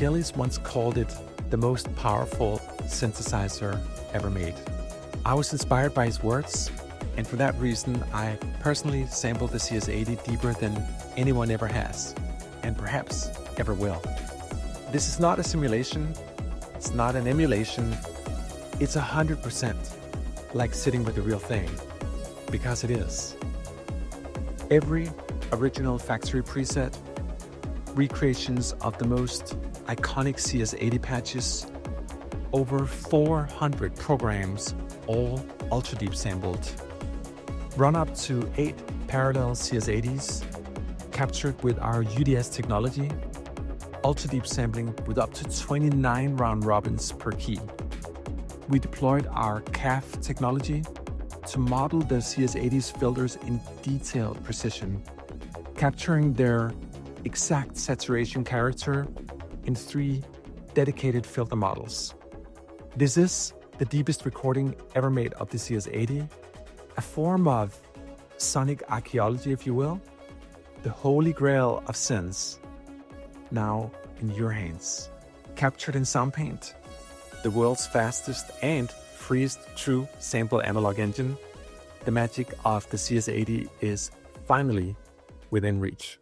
Vangelis once called it the most powerful synthesizer ever made. I was inspired by his words, and for that reason, I personally sampled the CS80 deeper than anyone ever has, and perhaps ever will. This is not a simulation, it's not an emulation, it's 100% like sitting with the real thing, because it is. Every original factory preset, recreations of the most iconic CS80 patches, over 400 programs, all ultra deep sampled. Run up to 8 parallel CS80s, captured with our UDS technology, ultra deep sampling with up to 29 round robins per key. We deployed our CAF technology to model the CS80's filters in detailed precision, capturing their exact saturation character in 3 dedicated filter models. This is the deepest recording ever made of the CS80, a form of sonic archaeology, if you will, the holy grail of synths, now in your hands. Captured in Soundpaint, the world's fastest and freest true sample analog engine, the magic of the CS80 is finally within reach.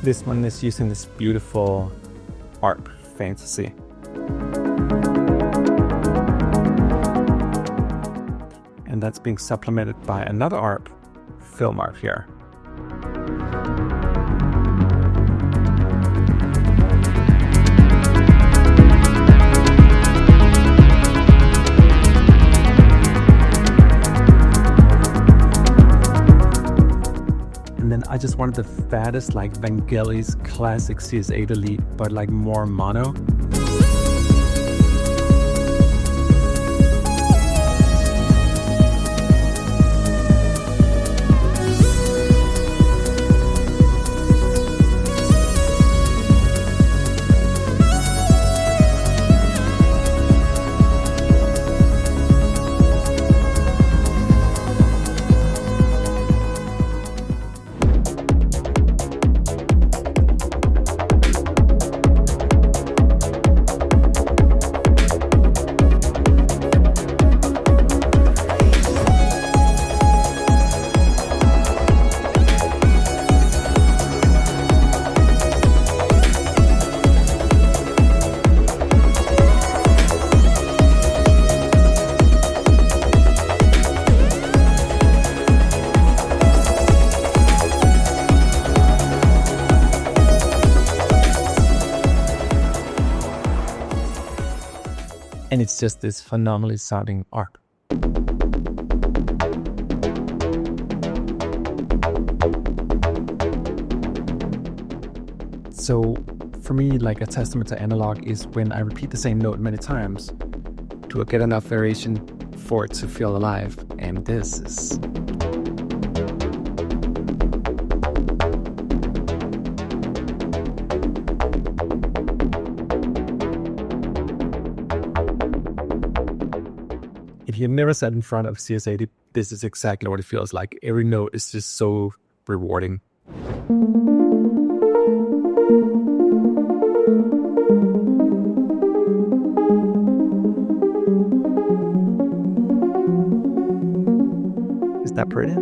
This one is using this beautiful Arp fantasy. And that's being supplemented by another Arp film Arp here. I just wanted the fattest, like Vangelis classic CS80 lead, but like more mono. And it's just this phenomenally sounding Arp. So for me, like a testament to analog is when I repeat the same note many times to get enough variation for it to feel alive. And this is... If you've never sat in front of CS80, this is exactly what it feels like. Every note is just so rewarding. Is that pretty?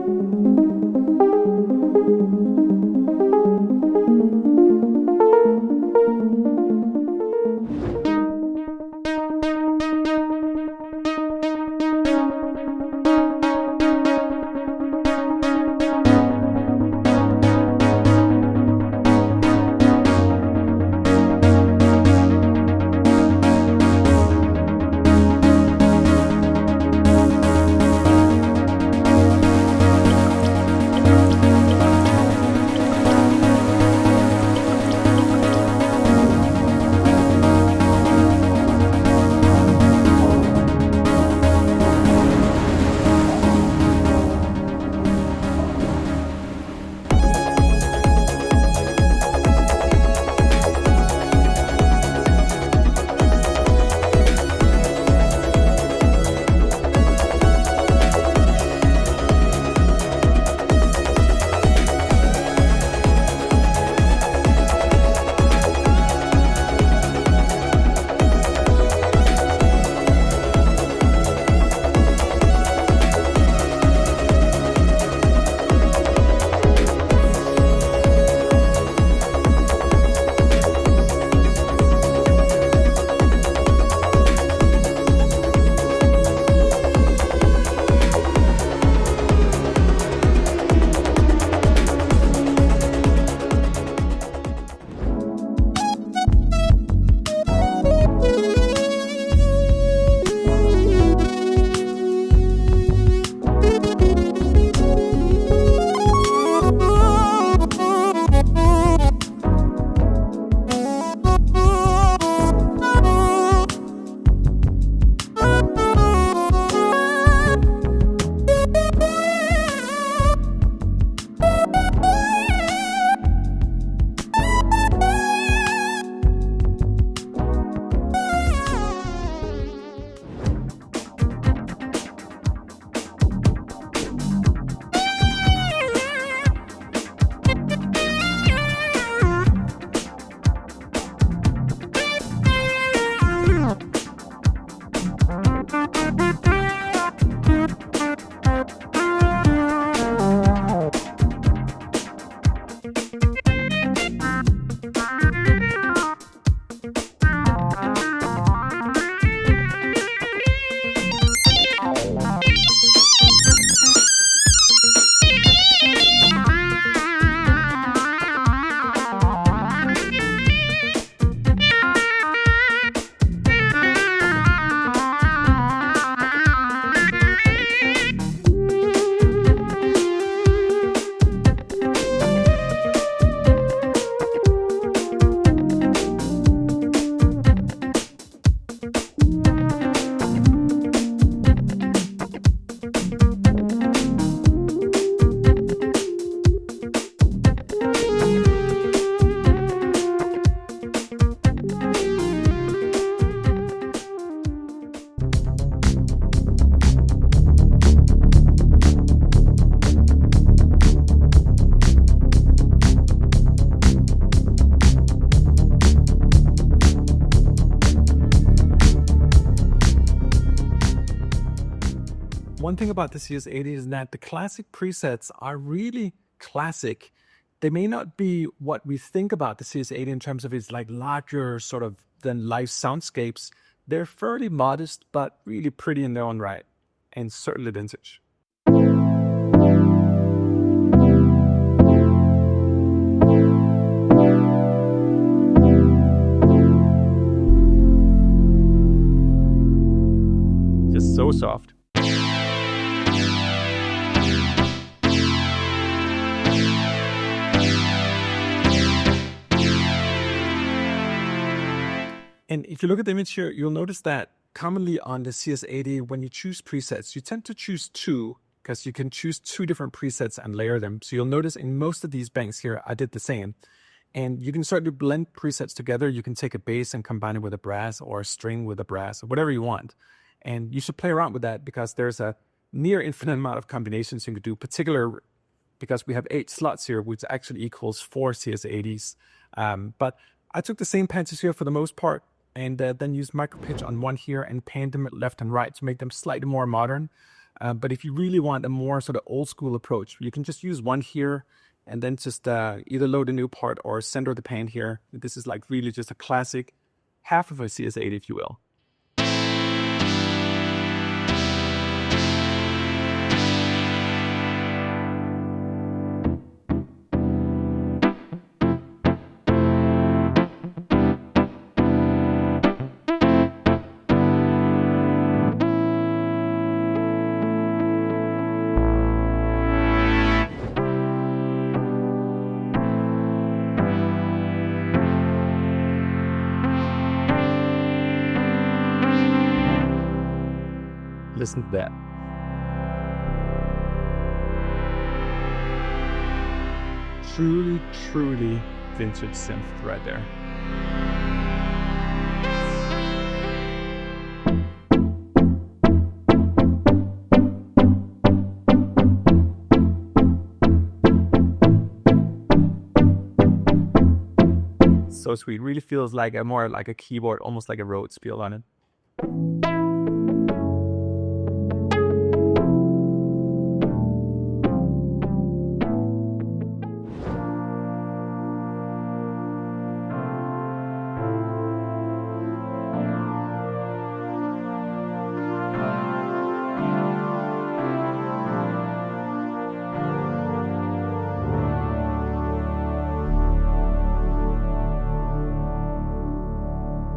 One thing about the CS80 is that the classic presets are really classic. They may not be what we think about the CS80 in terms of its like larger sort of than life soundscapes. They're fairly modest, but really pretty in their own right, and certainly vintage. Just so soft. And if you look at the image here, you'll notice that commonly on the CS80, when you choose presets, you tend to choose two, because you can choose two different presets and layer them. So you'll notice in most of these banks here, I did the same. And you can start to blend presets together. You can take a bass and combine it with a brass, or a string with a brass, or whatever you want. And you should play around with that, because there's a near infinite amount of combinations you can do, particularly because we have 8 slots here, which actually equals 4 CS80s. But I took the same patches here for the most part, and then use micro pitch on one here and pan them left and right to make them slightly more modern. But if you really want a more sort of old school approach, you can just use one here and then just either load a new part or center the pan here. This is like really just a classic half of a CS80, if you will. Listen to that. Truly, truly vintage synth right there. So sweet. Really feels like more like a keyboard, almost like a Rhodes feel on it.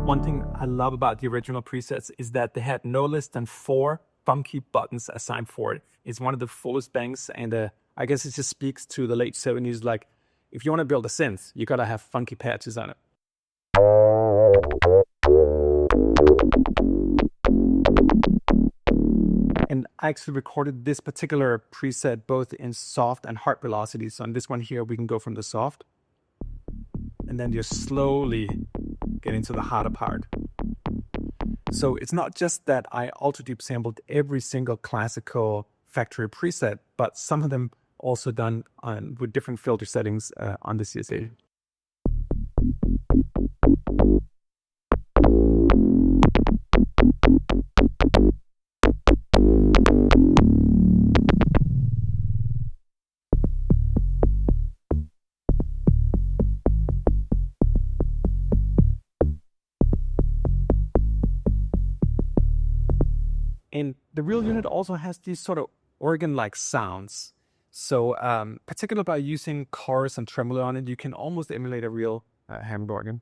One thing I love about the original presets is that they had no less than 4 funky buttons assigned for it. It's one of the fullest banks, and I guess it just speaks to the late 70s. Like, if you want to build a synth, you gotta have funky patches on it. And I actually recorded this particular preset both in soft and hard velocity. So on this one here, we can go from the soft and then just slowly get into the harder part. So it's not just that I ultra-deep sampled every single classical factory preset, but some of them also done with different filter settings on the CS80. And the real unit also has these sort of organ-like sounds. So particularly by using chorus and tremolo on it, you can almost emulate a real Hammond organ.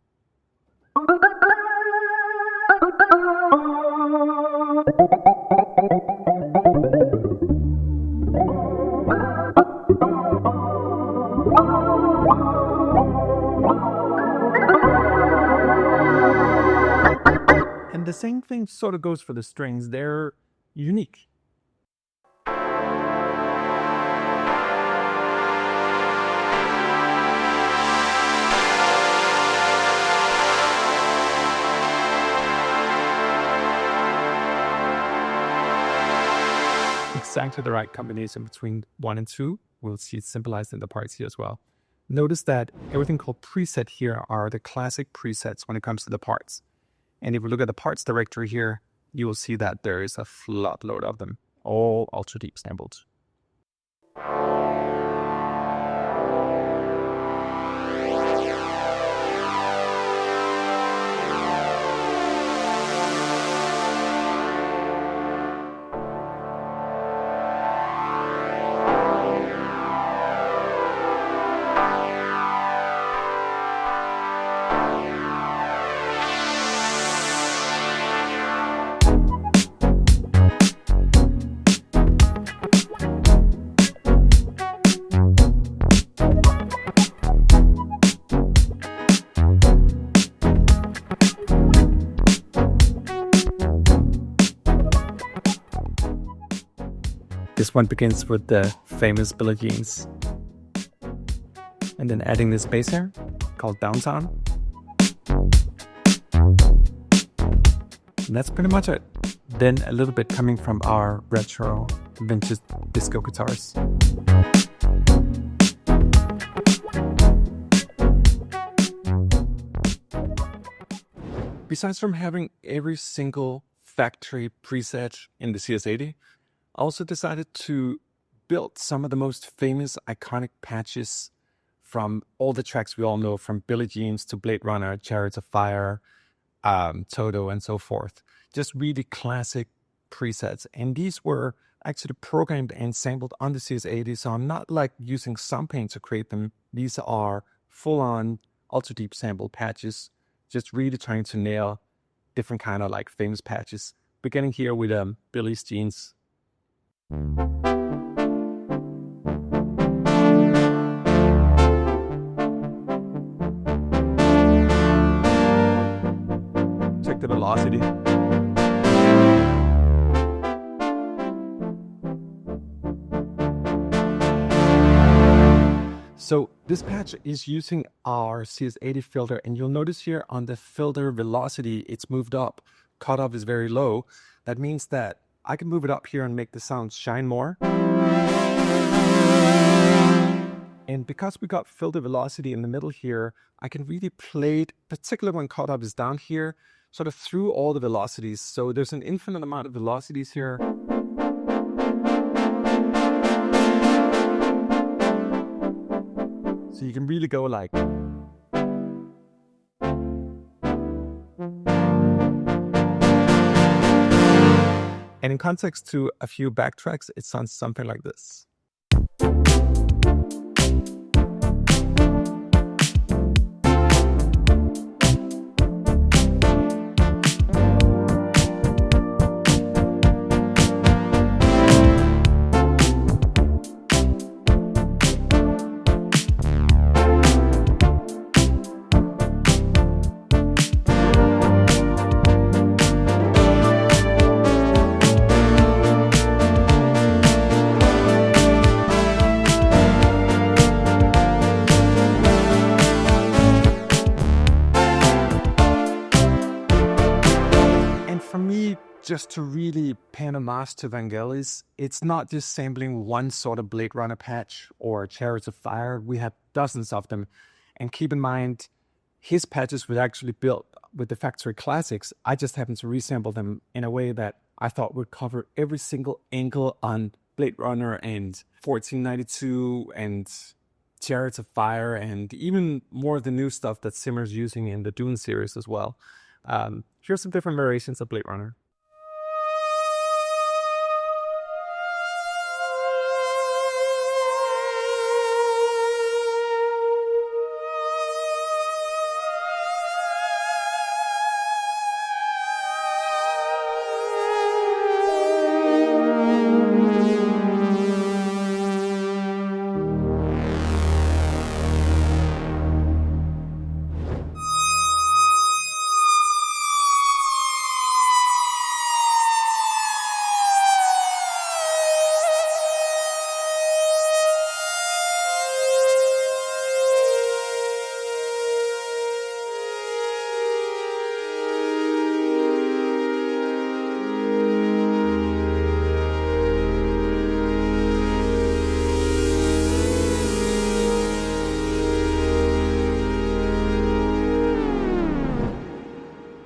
And the same thing sort of goes for the strings. They're unique. Exactly the right combination between 1 and 2. We'll see it symbolized in the parts here as well. Notice that everything called preset here are the classic presets when it comes to the parts. And if we look at the parts directory here, you will see that there is a flood load of them. all ultra deep sampled. This one begins with the famous Billie Jeans. And then adding this bass here, called Downtown. And that's pretty much it. Then a little bit coming from our retro vintage disco guitars. Besides from having every single factory preset in the CS80, I also decided to build some of the most famous iconic patches from all the tracks we all know, from Billie Jeans to Blade Runner, Chariots of Fire, Toto, and so forth. Just really classic presets. And these were actually programmed and sampled on the CS80, so I'm not like using Soundpaint to create them. These are full-on ultra deep sample patches, just really trying to nail different kind of like famous patches. Beginning here with Billie's Jeans. Check the velocity. So this patch is using our CS80 filter, and you'll notice here on the filter velocity, it's moved up. Cutoff is very low. That means that I can move it up here and make the sound shine more. And because we got filter velocity in the middle here, I can really play it, particularly when cutoff is down here, sort of through all the velocities. So there's an infinite amount of velocities here. So you can really go like... And in context to a few backtracks, it sounds something like this. Just to really pay homage to Vangelis, it's not just sampling one sort of Blade Runner patch or Chariots of Fire. We have dozens of them. And keep in mind, his patches were actually built with the factory classics. I just happened to resample them in a way that I thought would cover every single angle on Blade Runner and 1492 and Chariots of Fire, and even more of the new stuff that Zimmer's using in the Dune series as well. Here's some different variations of Blade Runner.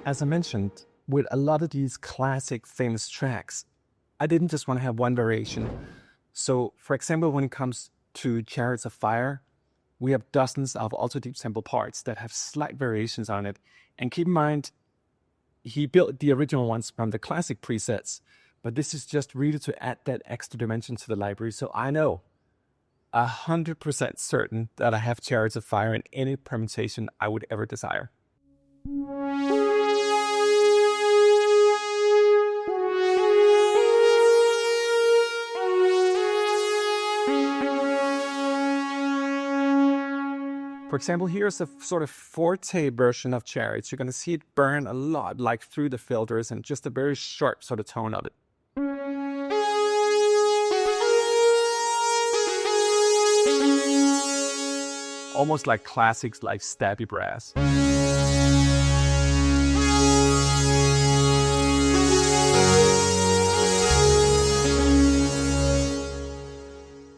As I mentioned, with a lot of these classic famous tracks, I didn't just want to have one variation. So, for example, when it comes to Chariots of Fire, we have dozens of ultra deep sample parts that have slight variations on it. And keep in mind, he built the original ones from the classic presets, but this is just really to add that extra dimension to the library. So I know 100% certain that I have Chariots of Fire in any permutation I would ever desire. For example, here's a sort of forte version of Chariots. You're going to see it burn a lot, like through the filters, and just a very sharp sort of tone of it. Almost like classics like stabby brass.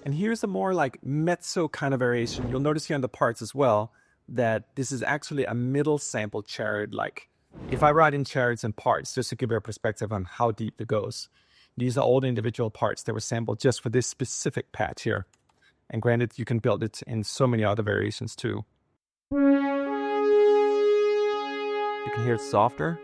And here's a more like mezzo kind of variation. You'll notice here on the parts as well that this is actually a middle sample chariot. Like if I write in chariots and parts, just to give you a perspective on how deep it goes, these are all the individual parts that were sampled just for this specific patch here. And granted, you can build it in so many other variations too. You can hear it softer.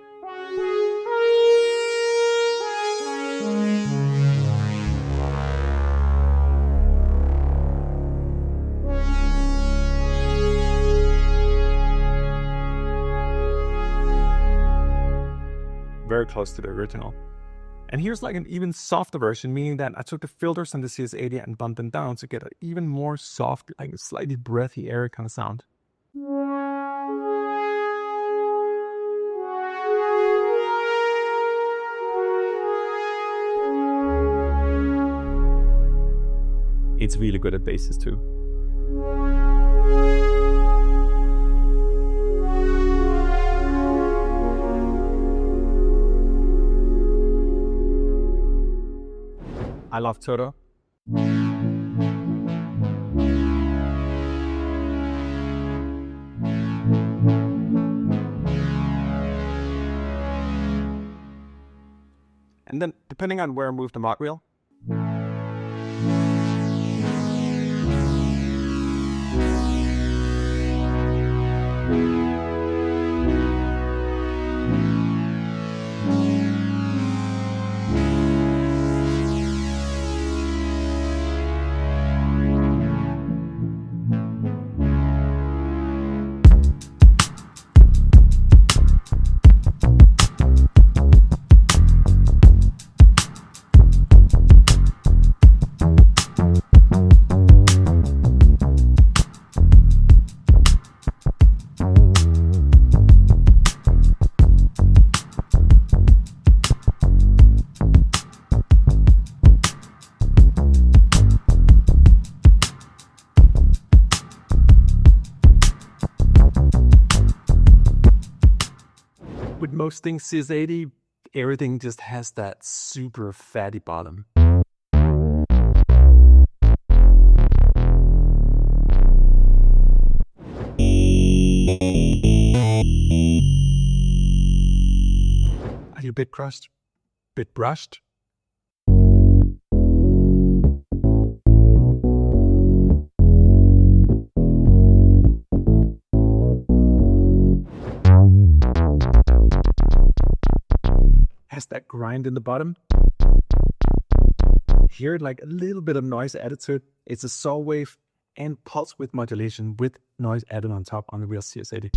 Very close to the original. And here's like an even softer version, meaning that I took the filters on the CS80 and bumped them down to get an even more soft, like a slightly breathy, airy kind of sound. It's really good at basses too. I love Toto. And then, depending on where I move the mod wheel, with most things CS80, everything just has that super fatty bottom. Are you a bit crushed? Bit brushed? Has that grind in the bottom. Here, like a little bit of noise added to it. It's a saw wave and pulse width modulation with noise added on top on the real CS80.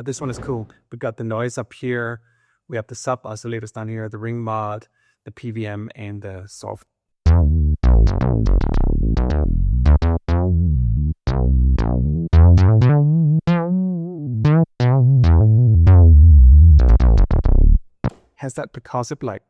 This one is cool. We got the noise up here. We have the sub oscillators down here, the ring mod, the PVM, and the soft. Has that percussive like.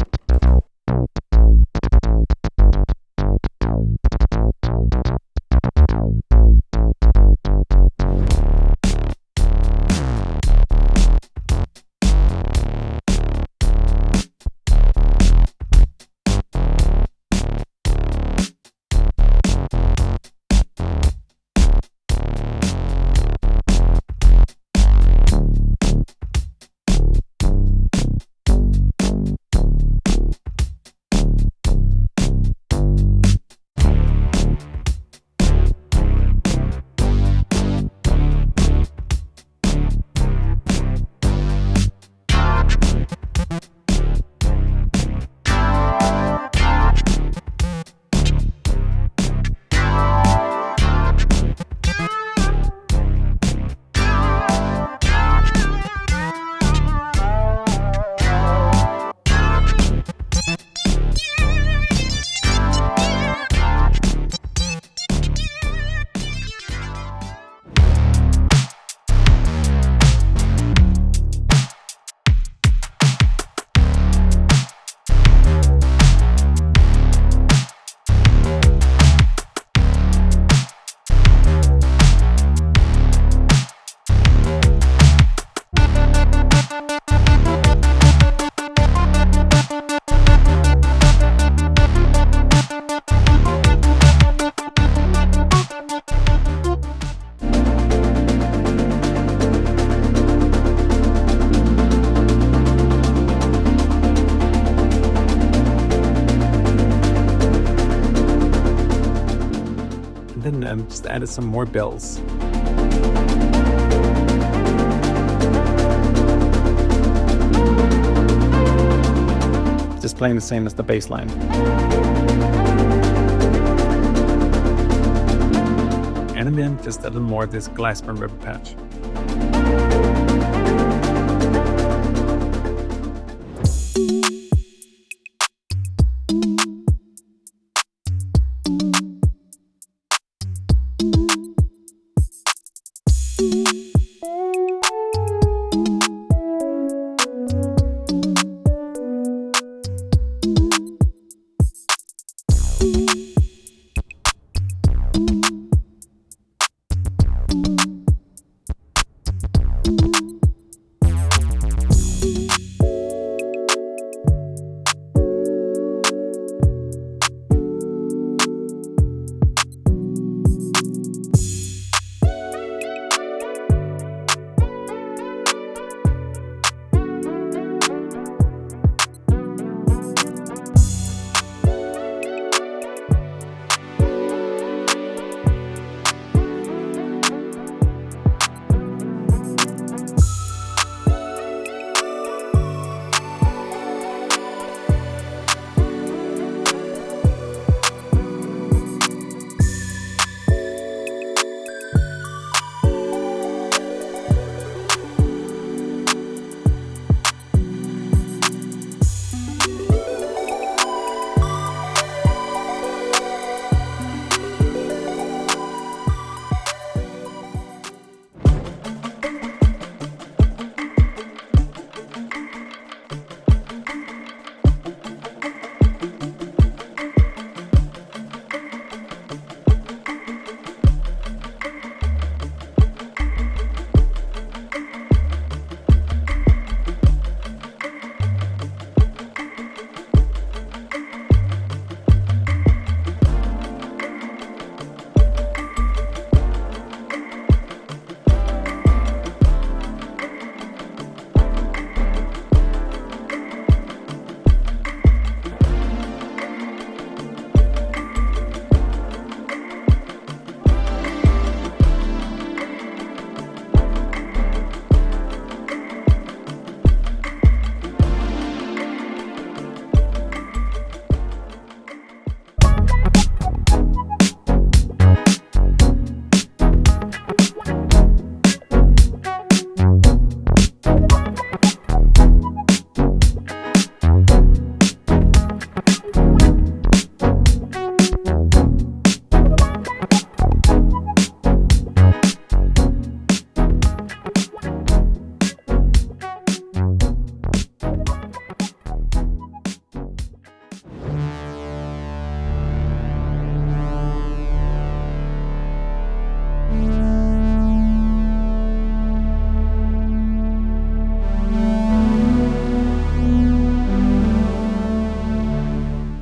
and just added some more bells. Just playing the same as the bass line. And then just a little more of this Glassburn river patch.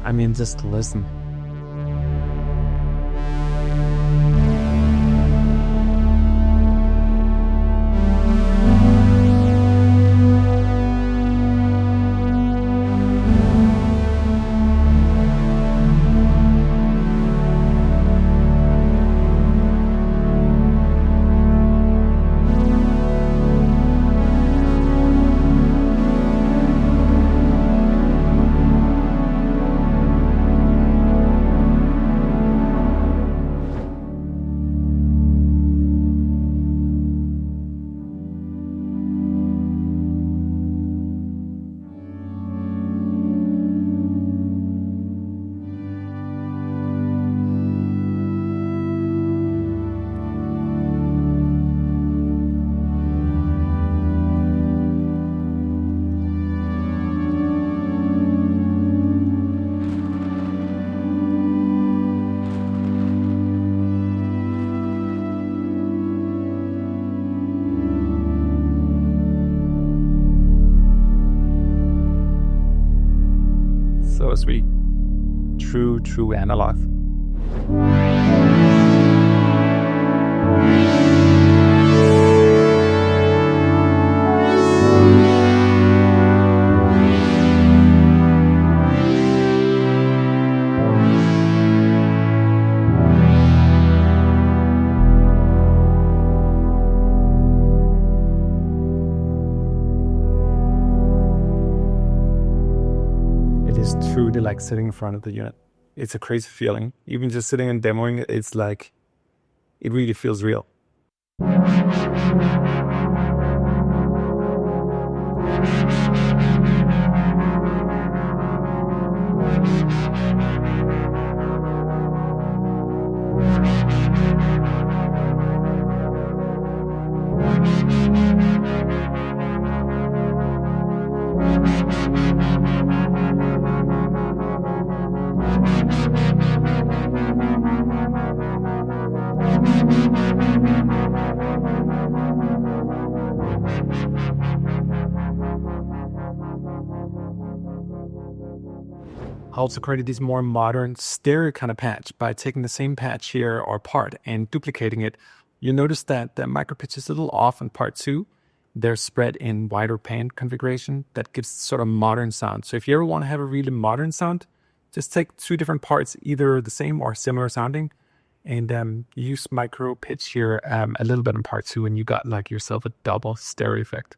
I mean, just listen. So sweet. True analog. really like sitting in front of the unit. It's a crazy feeling. Even just sitting and demoing it, it's like, it really feels real. I also created this more modern stereo kind of patch by taking the same patch here or part and duplicating it. You notice that the micro pitch is a little off on part 2. They're spread in wider pan configuration that gives sort of modern sound. So if you ever want to have a really modern sound, just take 2 different parts, either the same or similar sounding, and use micro pitch here a little bit on part 2, and you got like yourself a double stereo effect.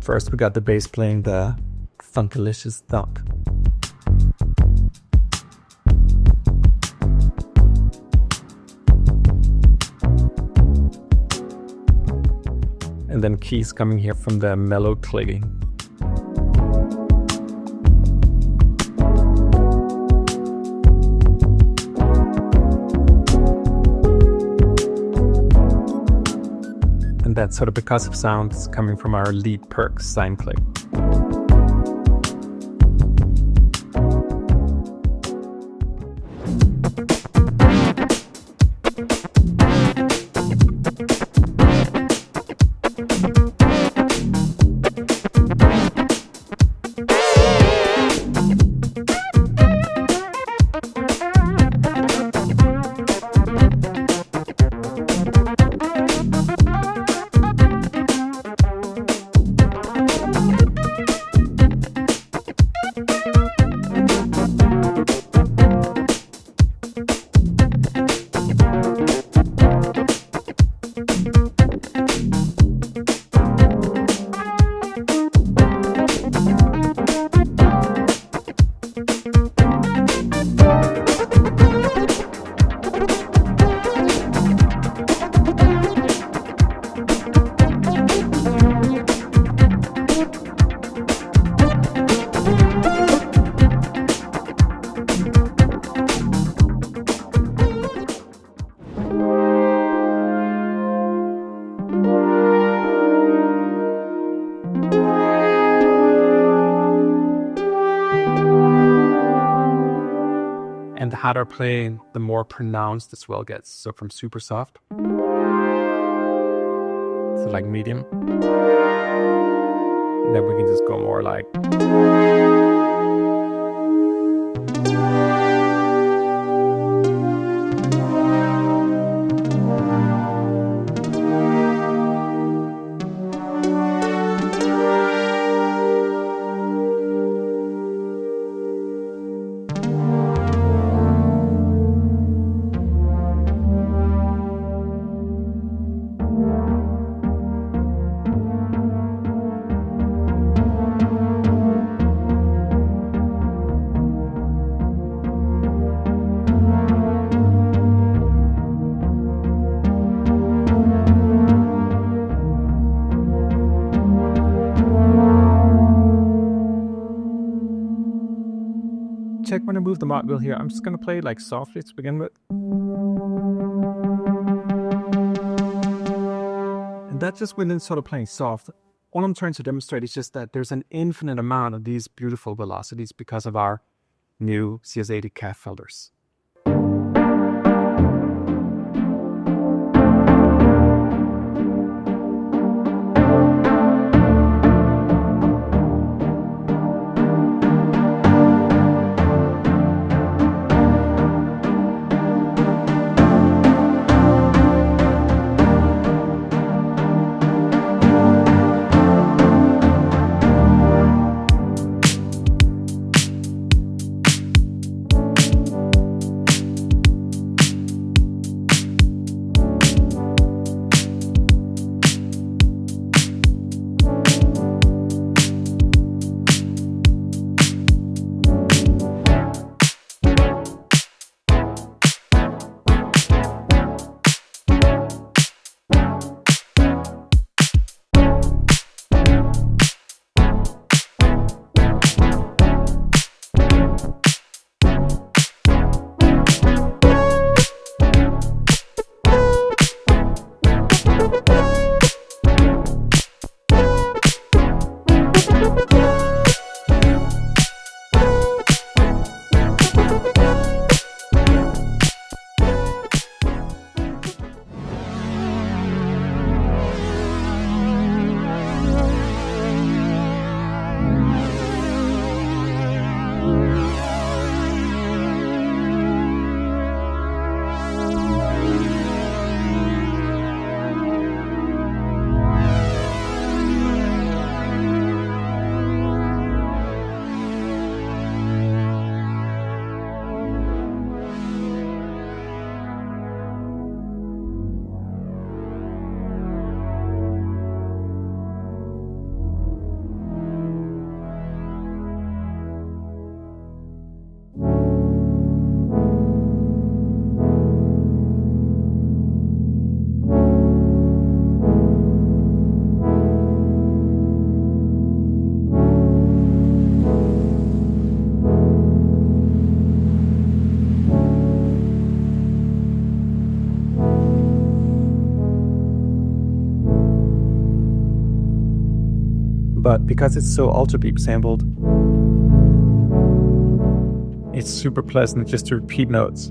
First, we got the bass playing the Vangelis thunk. And then keys coming here from the mellow clicking. And that sort of percussive sound is coming from our lead perk sine click. And the harder playing, the more pronounced the swell gets. So from super soft to like medium. And then we can just go more like. check when I move the mod wheel here. I'm just going to play like softly to begin with. And that's just within sort of playing soft. All I'm trying to demonstrate is just that there's an infinite amount of these beautiful velocities because of our new CS80 calf filters. But because it's so ultra beep sampled, it's super pleasant just to repeat notes.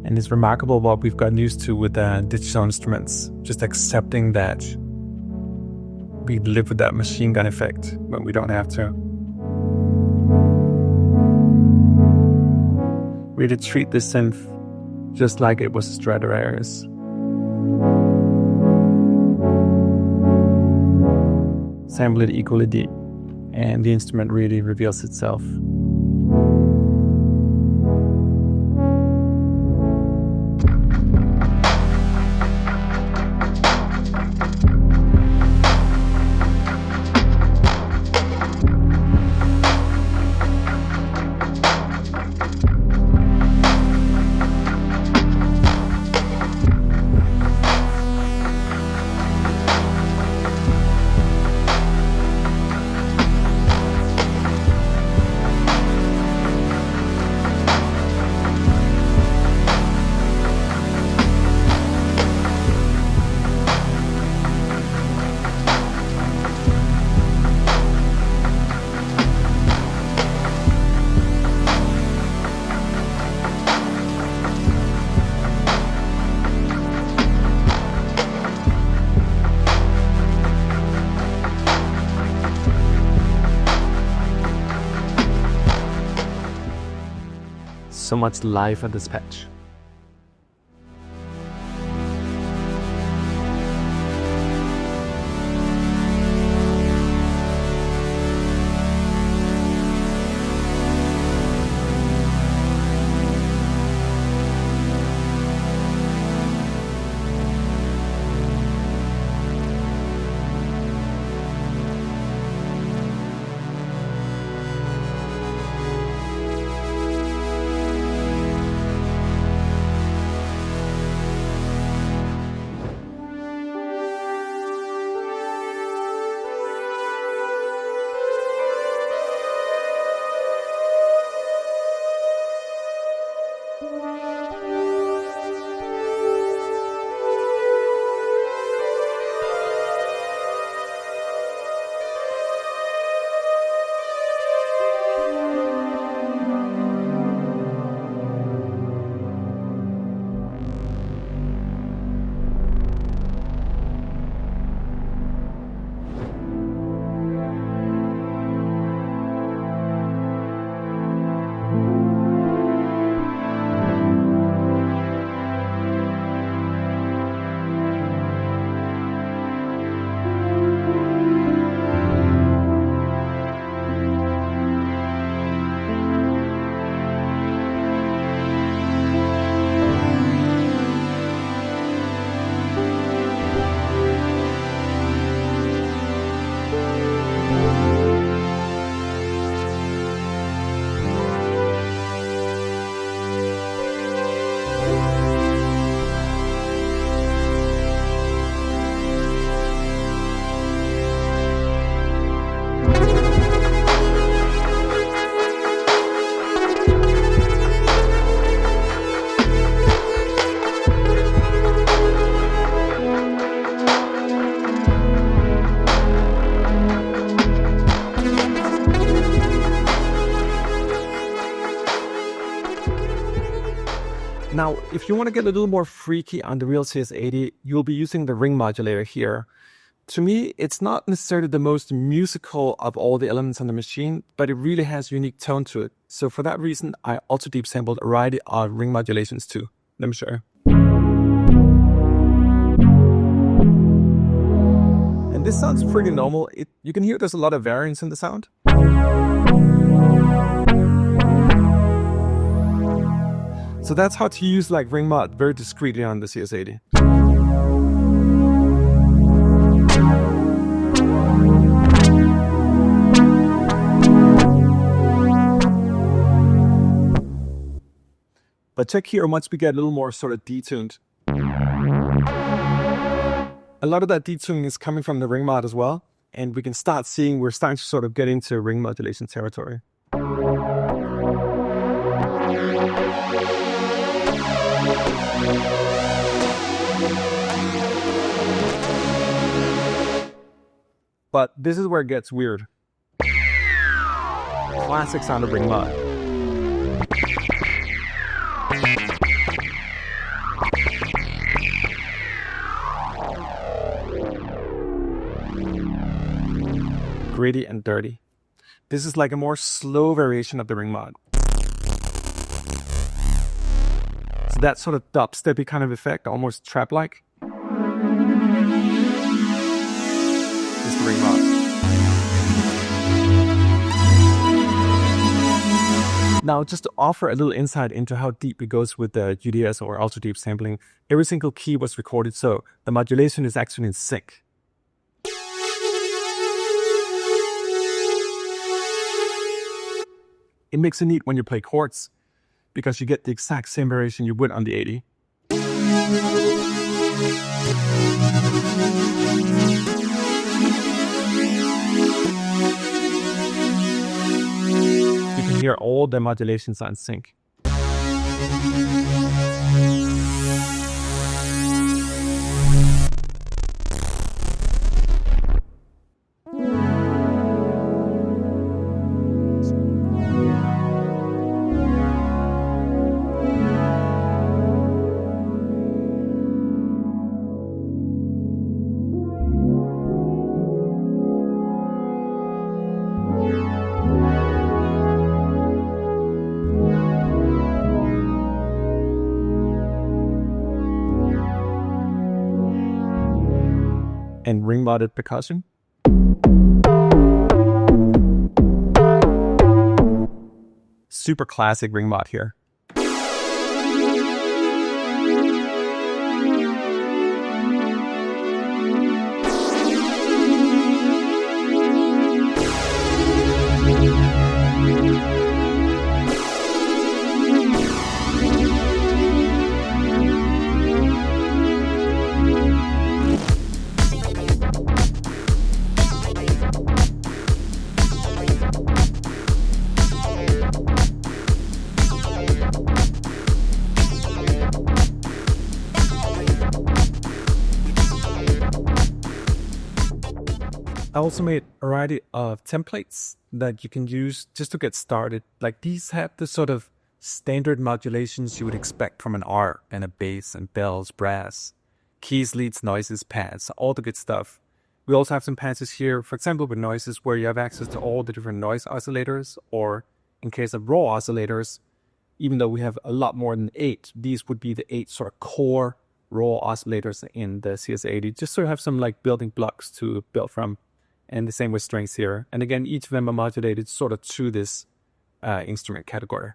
And it's remarkable what we've gotten used to with digital instruments, just accepting that we live with that machine gun effect when we don't have to. Really treat this synth just like it was Stradivarius. Sample it equally deep, and the instrument really reveals itself. So much life at this patch. Now, if you want to get a little more freaky on the real CS80, you'll be using the ring modulator here. To me, it's not necessarily the most musical of all the elements on the machine, but it really has a unique tone to it. So for that reason, I also deep sampled a variety of ring modulations too. Let me show you. And this sounds pretty normal. You can hear there's a lot of variance in the sound. So that's how to use like ring mod very discreetly on the CS80. But check here once we get a little more sort of detuned. A lot of that detuning is coming from the ring mod as well. And we can start seeing we're starting to sort of get into ring modulation territory. But this is where it gets weird. Classic sound of ring mod. Gritty and dirty. This is like a more slow variation of the ring mod. So that sort of dubsteppy kind of effect, almost trap-like, is the ring mod. Now, just to offer a little insight into how deep it goes with the UDS or ultra deep sampling, every single key was recorded, so the modulation is actually in sync. It makes it neat when you play chords, because you get the exact same variation you would on the 80. You can hear all the modulations are in sync. And ring modded percussion. Super classic ring mod here. I also made a variety of templates that you can use just to get started. Like these have the sort of standard modulations you would expect from an arp and a bass and bells, brass, keys, leads, noises, pads, all the good stuff. We also have some patches here, for example, with noises where you have access to all the different noise oscillators, or in case of raw oscillators, even though we have a lot more than 8, these would be the 8 sort of core raw oscillators in the CS80, just so you have some like building blocks to build from. And the same with strings here. And again, each of them are modulated sort of to this instrument category.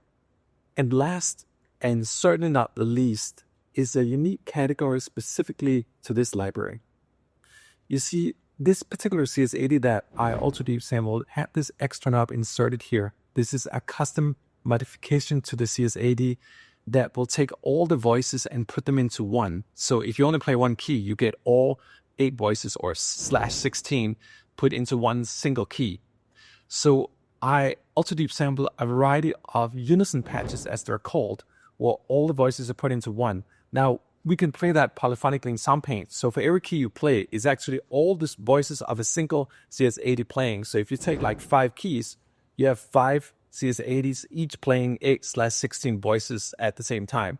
And last, and certainly not the least, is a unique category specifically to this library. You see, this particular CS80 that I also deep sampled had this extra knob inserted here. This is a custom modification to the CS80 that will take all the voices and put them into one. So if you only play one key, you get all 8 voices or /16 put into one single key. So I also deep sample a variety of unison patches, as they're called, where all the voices are put into one. Now, we can play that polyphonically in Soundpaint. So for every key you play is actually all the voices of a single CS80 playing. So if you take like 5 keys, you have 5 CS80s, each playing 8/16 voices at the same time.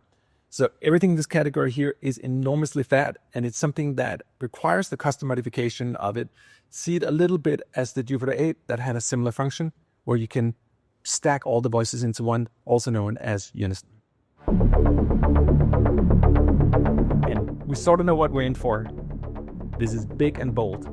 So everything in this category here is enormously fat, and it's something that requires the custom modification of it. See it a little bit as the Jupiter 8 that had a similar function, where you can stack all the voices into one, also known as Unison. And we sort of know what we're in for. This is big and bold.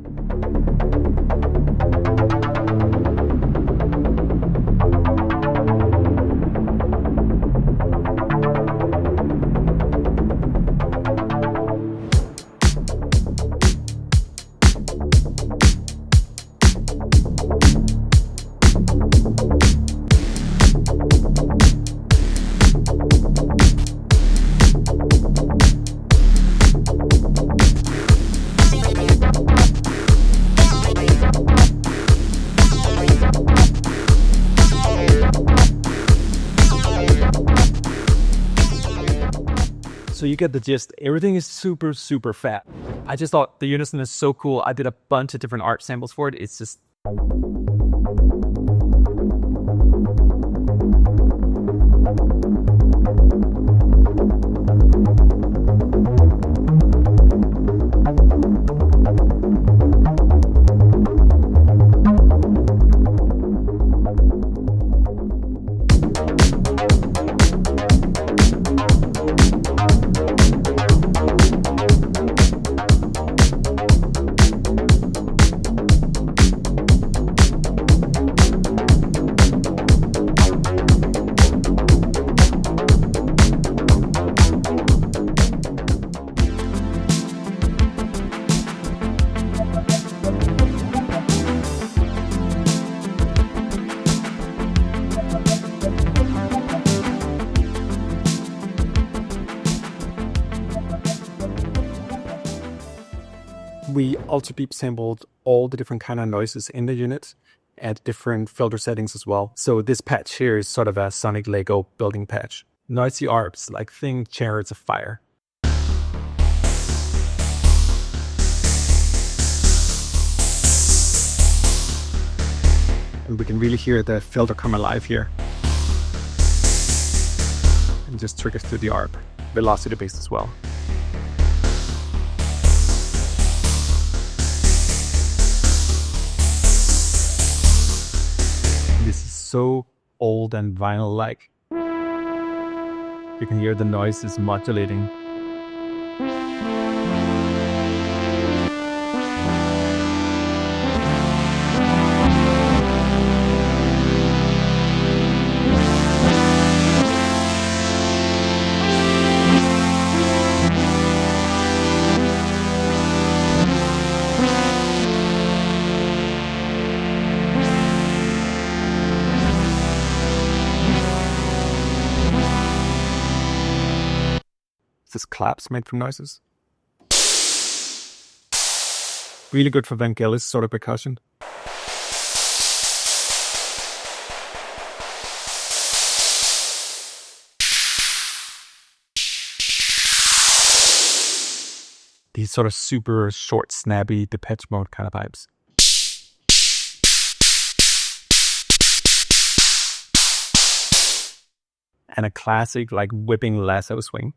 So you get the gist. Everything is super, super fat. I just thought the Unison is so cool. I did a bunch of different Arps samples for it. It's just... We ultra beep sampled all the different kind of noises in the unit at different filter settings as well. So this patch here is sort of a sonic Lego building patch. Noisy Arps, like think Chariots of Fire. And we can really hear the filter come alive here. And just triggers through the Arp. Velocity based as well. This is so old and vinyl-like. You can hear the noise is modulating. This claps made from noises. Really good for Vangelis sort of percussion. These sort of super short, snappy Depeche Mode kind of vibes. And a classic like whipping lasso swing.